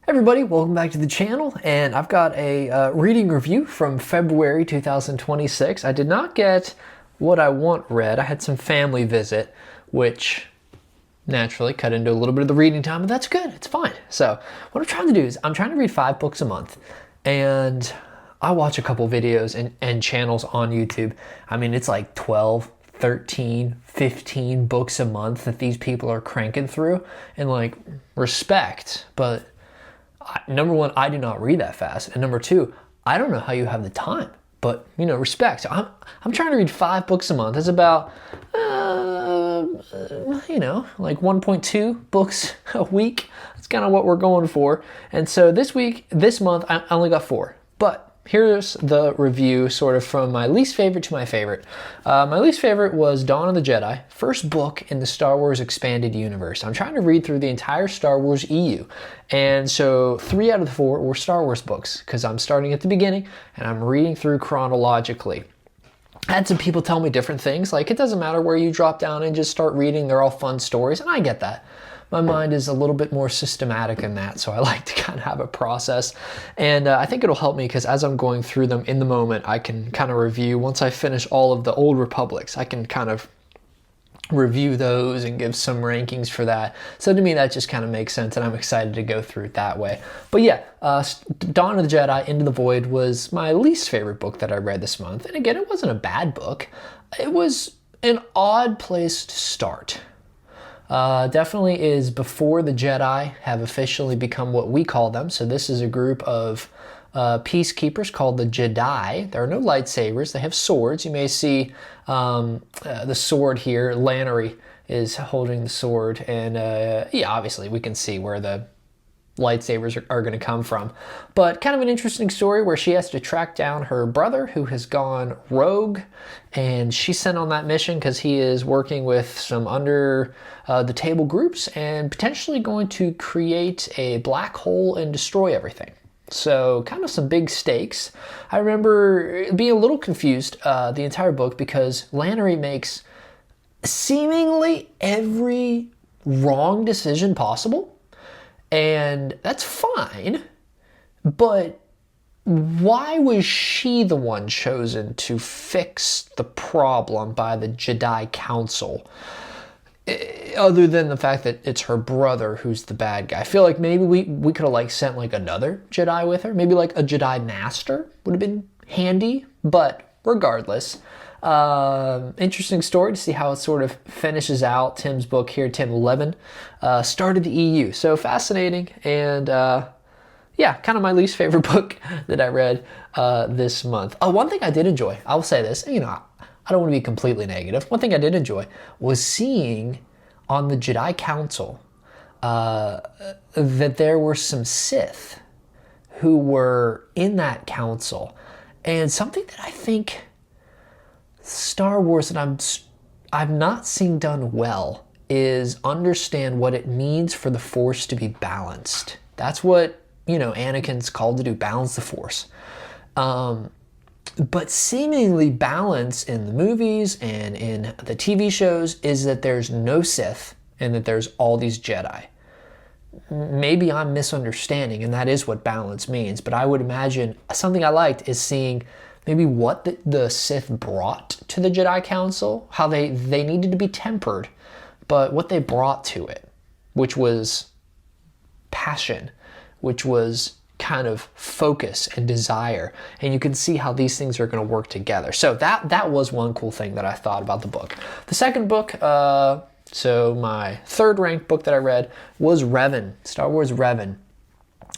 Everybody, welcome back to the channel, and I've got a reading review from February 2026. I did not get what I want read. I had some family visit, which naturally cut into a little bit of the reading time, but that's good. It's fine. So what I'm trying to do is I'm trying to read 5 books a month, and I watch a couple videos and channels on YouTube. I mean, it's like 12, 13, 15 books a month that these people are cranking through, and like, respect, but number one, I do not read that fast, and number two, I don't know how you have the time, but respect. So I'm trying to read 5 books a month. It's about like 1.2 books a week. That's kind of what we're going for. And so this month, I only got 4, but here's the review sort of from my least favorite to my favorite. My least favorite was Dawn of the Jedi, first book in the Star Wars Expanded Universe. I'm trying to read through the entire Star Wars EU. And so 3 out of the 4 were Star Wars books because I'm starting at the beginning and I'm reading through chronologically. I had some people tell me different things, like it doesn't matter where you drop down and just start reading, they're all fun stories, and I get that. My mind is a little bit more systematic than that, so I like to kind of have a process. And I think it'll help me because as I'm going through them in the moment, I can kind of review. Once I finish all of the Old Republics, I can kind of review those and give some rankings for that. So to me, that just kind of makes sense, and I'm excited to go through it that way. But yeah, Dawn of the Jedi, Into the Void was my least favorite book that I read this month. And again, it wasn't a bad book. It was an odd place to start. Definitely is before the Jedi have officially become what we call them. So this is a group of peacekeepers called the Jedi. There are no lightsabers. They have swords. You may see the sword here. Lannery is holding the sword. And yeah, obviously we can see where the lightsabers are going to come from. But kind of an interesting story where she has to track down her brother who has gone rogue, and she's sent on that mission because he is working with some under the table groups and potentially going to create a black hole and destroy everything. So kind of some big stakes. I remember being a little confused the entire book because Lannery makes seemingly every wrong decision possible. And that's fine, but why was she the one chosen to fix the problem by the Jedi Council? Other than the fact that it's her brother who's the bad guy. I feel like maybe we could have like sent like another Jedi with her. Maybe like a Jedi Master would have been handy, but regardless. Interesting story to see how it sort of finishes out. Tim's book here, Tim Levin, started the EU. So fascinating, and yeah, kind of my least favorite book that I read this month. One thing I did enjoy, I will say this, I don't want to be completely negative. One thing I did enjoy was seeing on the Jedi Council that there were some Sith who were in that council, and something that I think Star Wars that I've not seen done well is understand what it means for the Force to be balanced. That's what, Anakin's called to do, balance the Force. But seemingly balance in the movies and in the TV shows is that there's no Sith and that there's all these Jedi. Maybe I'm misunderstanding, and that is what balance means, but I would imagine something I liked is seeing maybe what the Sith brought to the Jedi Council, how they needed to be tempered, but what they brought to it, which was passion, which was kind of focus and desire. And you can see how these things are going to work together. So that was one cool thing that I thought about the book. The second book, so my third ranked book that I read was Revan, Star Wars Revan.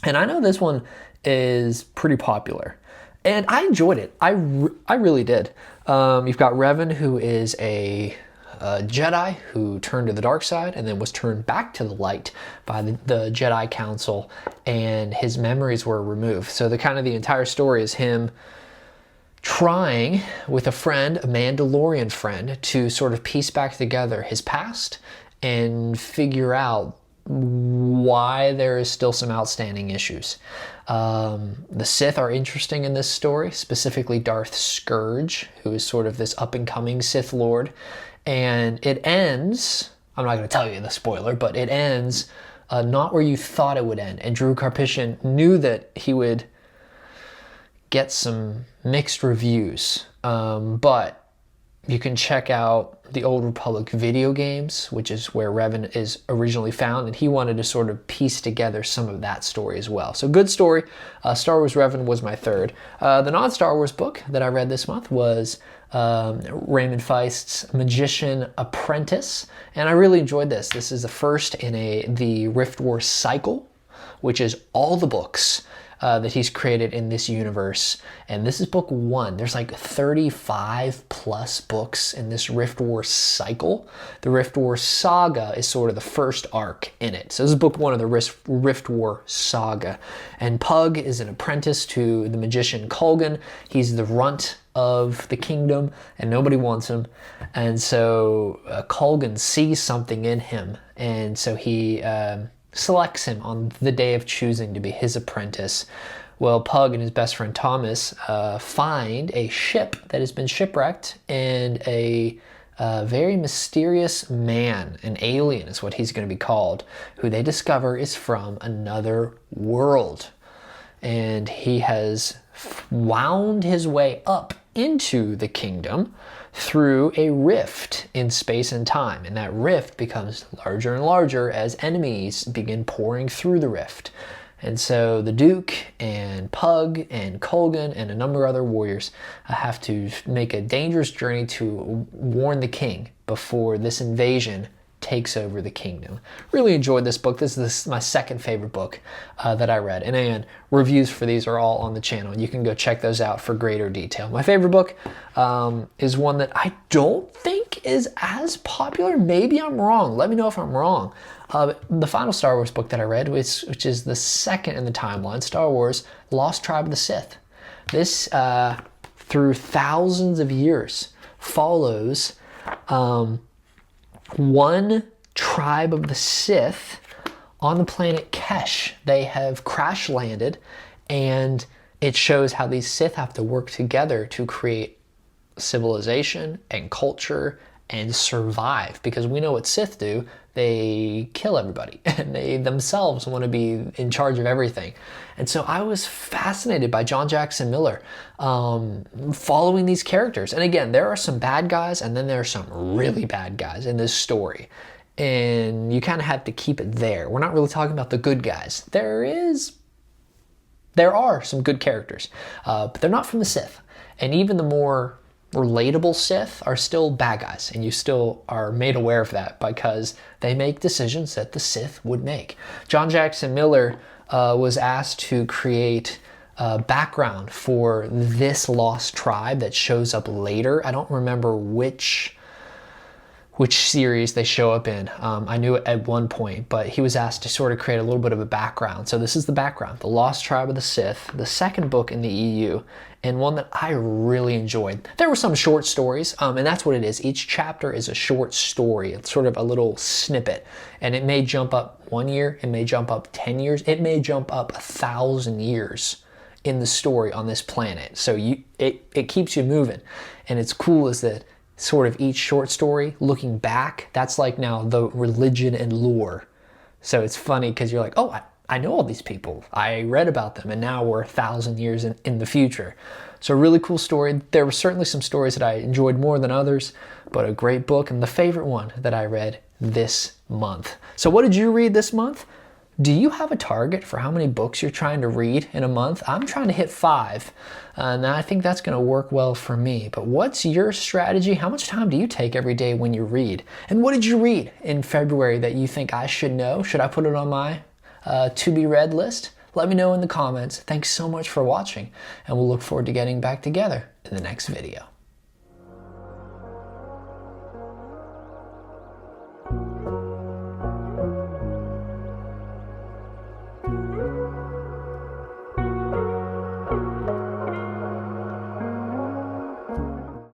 And I know this one is pretty popular. And I enjoyed it. I really did. You've got Revan, who is a Jedi who turned to the dark side and then was turned back to the light by the Jedi Council, and his memories were removed. So the entire story is him trying with a friend, a Mandalorian friend, to sort of piece back together his past and figure out why there is still some outstanding issues. The Sith are interesting in this story, specifically Darth Scourge, who is sort of this up-and-coming Sith Lord. And it ends, I'm not going to tell you the spoiler, but it ends not where you thought it would end. And Drew Karpyshyn knew that he would get some mixed reviews, but you can check out the Old Republic video games, which is where Revan is originally found, and he wanted to sort of piece together some of that story as well. So good story. Star Wars Revan was my third. The non-Star Wars book that I read this month was Raymond Feist's Magician Apprentice, and I really enjoyed this. This is the first in the Rift Wars cycle, which is all the books that he's created in this universe. And this is book 1. There's like 35 plus books in this Rift Wars cycle. The Rift Wars saga is sort of the first arc in it. So this is book 1 of the Rift War saga. And Pug is an apprentice to the magician Kulgan. He's the runt of the kingdom and nobody wants him. And so Kulgan sees something in him. And so he selects him on the day of choosing to be his apprentice. Well, Pug and his best friend Thomas find a ship that has been shipwrecked, and a very mysterious man, an alien is what he's going to be called, who they discover is from another world. And he has wound his way up into the kingdom through a rift in space and time, and that rift becomes larger and larger as enemies begin pouring through the rift. And so the Duke and Pug and Kulgan and a number of other warriors have to make a dangerous journey to warn the king before this invasion takes over the kingdom. Really enjoyed this book. This is my second favorite book that I read. And again, reviews for these are all on the channel. You can go check those out for greater detail. My favorite book is one that I don't think is as popular. Maybe I'm wrong. Let me know if I'm wrong. The final Star Wars book that I read, which is the second in the timeline, Star Wars Lost Tribe of the Sith. This, through thousands of years, follows one tribe of the Sith on the planet Kesh. They have crash landed, and it shows how these Sith have to work together to create civilization and culture and survive, because we know what Sith do. They kill everybody and they themselves want to be in charge of everything. And so I was fascinated by John Jackson Miller following these characters. And again, there are some bad guys and then there are some really bad guys in this story. And you kind of have to keep it there. We're not really talking about the good guys. There are some good characters, but they're not from the Sith. And even the more relatable Sith are still bad guys, and you still are made aware of that because they make decisions that the Sith would make. John Jackson Miller was asked to create background for this lost tribe that shows up later. I don't remember which series they show up in. I knew it at one point, but he was asked to sort of create a little bit of a background. So this is the background, The Lost Tribe of the Sith, the second book in the EU, and one that I really enjoyed. There were some short stories, and that's what it is. Each chapter is a short story. It's sort of a little snippet, and it may jump up 1 year, it may jump up 10 years, it may jump up 1,000 years in the story on this planet. So it keeps you moving, and it's cool is that sort of each short story, looking back, that's like now the religion and lore. So it's funny because you're like, oh, I know all these people. I read about them, and now we're 1,000 years in the future. So a really cool story. There were certainly some stories that I enjoyed more than others, but a great book, and the favorite one that I read this month. So what did you read this month? Do you have a target for how many books you're trying to read in a month? I'm trying to hit 5, and I think that's going to work well for me. But what's your strategy? How much time do you take every day when you read? And what did you read in February that you think I should know? Should I put it on my to-be-read list? Let me know in the comments. Thanks so much for watching, and we'll look forward to getting back together in the next video.